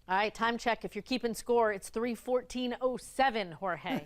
All right, time check. If you're keeping score, it's 3:14:07, Jorge.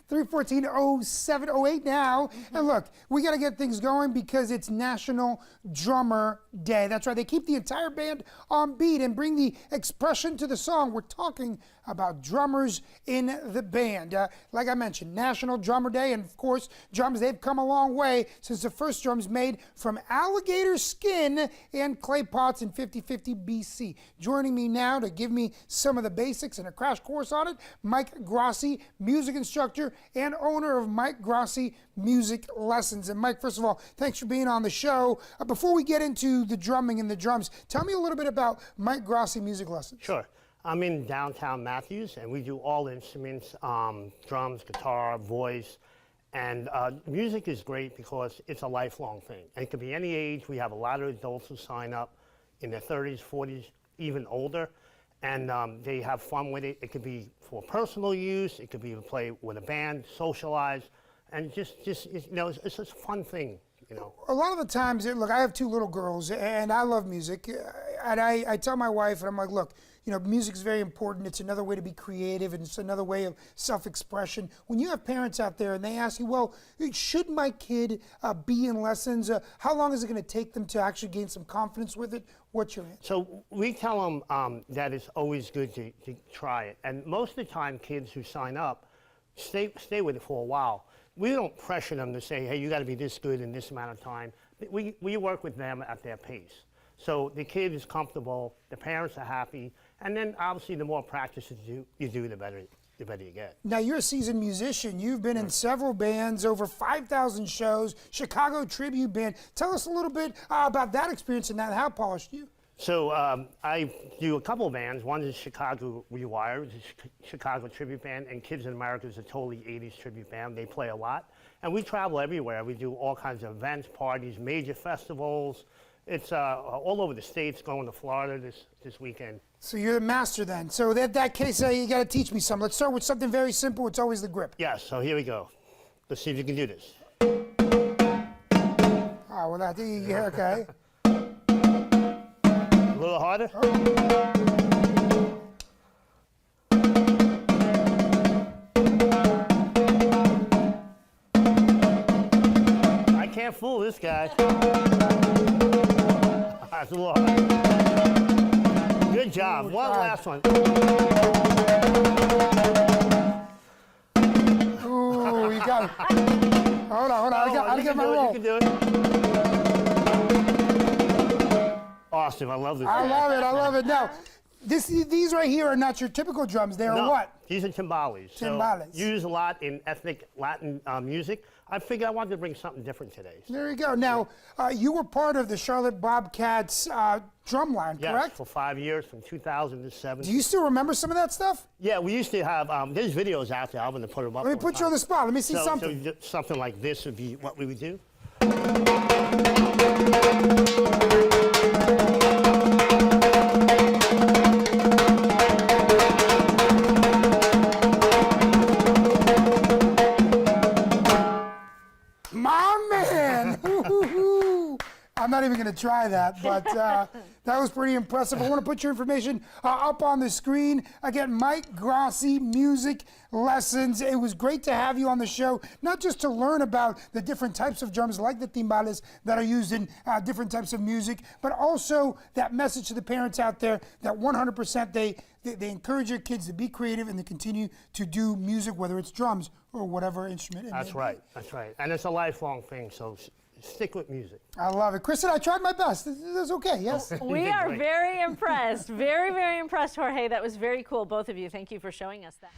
3:14:07:08 now. And look, we got to get things going because it's National Drummer Day. That's right. They keep the entire band on beat and bring the expression to the song. We're talking about drummers in the band. Like I mentioned, National Drummer Day, and of course, drums, they've come a long way since the first drums made from alligator skin and clay pots in 5050 BC. Joining me now to give me some of the basics and a crash course on it, Mike Graci, music instructor and owner of Mike Graci Music Lessons. And Mike, first of all, thanks for being on the show. Before we get into the drumming and the drums, tell me a little bit about Mike Graci Music Lessons. Sure. I'm in downtown Matthews, and we do all instruments, drums, guitar, voice, and music is great because it's a lifelong thing. And it can be any age. We have a lot of adults who sign up in their 30s, 40s, even older, and they have fun with it. It could be for personal use. It could be to play with a band, socialize, and just you know, it's just a fun thing. You know. A lot of the times, look, I have two little girls, and I love music, and I tell my wife, and I'm like, look, you know, music's very important. It's another way to be creative, and it's another way of self-expression. When you have parents out there and they ask you, well, should my kid be in lessons? How long is it going to take them to actually gain some confidence with it? What's your answer? So we tell them that it's always good to try it. And most of the time, kids who sign up stay with it for a while. We don't pressure them to say, hey, you got to be this good in this amount of time. We work with them at their pace. So the kid is comfortable, the parents are happy, and then obviously the more practice you do, the better you get. Now, you're a seasoned musician. You've been in several bands, over 5,000 shows, Chicago Tribute Band. Tell us a little bit about that experience and how polished you. So I do a couple of bands. One is Chicago Rewire, which is Chicago Tribute Band, and Kids in America is a totally 80s tribute band. They play a lot. And we travel everywhere. We do all kinds of events, parties, major festivals. It's all over the States, going to Florida this weekend. So you're the master then. So that case, you got to teach me some. Let's start with something very simple. It's always the grip. Yeah, so here we go. Let's see if you can do this. Oh, well, okay. A little harder? I can't fool this guy. That's a little harder. Good job. One last one. Ooh, you got it. Hold on. I gotta get my roll. You can do it. Awesome. I love this. I love it. Now, these right here are not your typical drums. They are what? These are timbales. Timbales. So used a lot in ethnic Latin music. I figured I wanted to bring something different today. There you go. Now, you were part of the Charlotte Bobcats drum line, correct? Yes, for 5 years, from 2000 to 7. Do you still remember some of that stuff? Yeah, we used to have, there's videos out there. I'm going to put them up. Let me put you on the spot. Let me see something. So something like this would be what we would do. My man! I'm not even going to try that, but that was pretty impressive. I want to put your information up on the screen. Again, Mike Graci Music Lessons. It was great to have you on the show, not just to learn about the different types of drums like the timbales that are used in different types of music, but also that message to the parents out there that 100% they encourage your kids to be creative and to continue to do music, whether it's drums or whatever instrument. That's right. And it's a lifelong thing, so stick with music. I love it. Kristen, I tried my best. This is okay, yes? We are very impressed. Very, very impressed, Jorge. That was very cool, both of you. Thank you for showing us that.